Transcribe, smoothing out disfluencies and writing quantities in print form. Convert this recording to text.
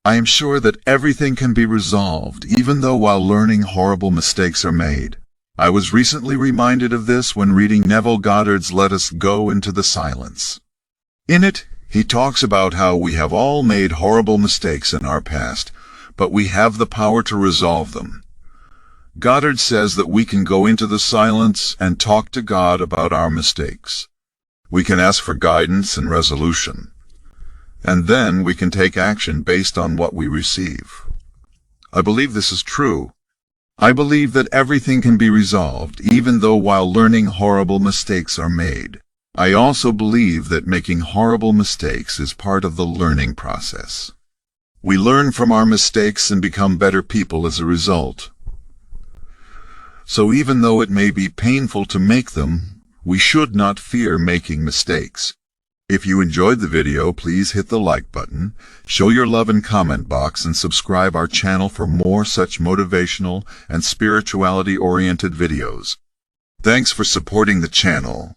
I am sure that everything can be resolved, even though while learning horrible mistakes are made. I was recently reminded of this when reading Neville Goddard's Let Us Go into the Silence. In it, he talks about how we have all made horrible mistakes in our past, but we have the power to resolve them. Goddard says that we can go into the silence and talk to God about our mistakes. We can ask for guidance and resolution. And then we can take action based on what we receive. I believe this is true. I believe that everything can be resolved, even though while learning horrible mistakes are made. I also believe that making horrible mistakes is part of the learning process. We learn from our mistakes and become better people as a result. So even though it may be painful to make them, we should not fear making mistakes. If you enjoyed the video, please hit the like button, show your love in comment box, and subscribe our channel for more such motivational and spirituality-oriented videos. Thanks for supporting the channel.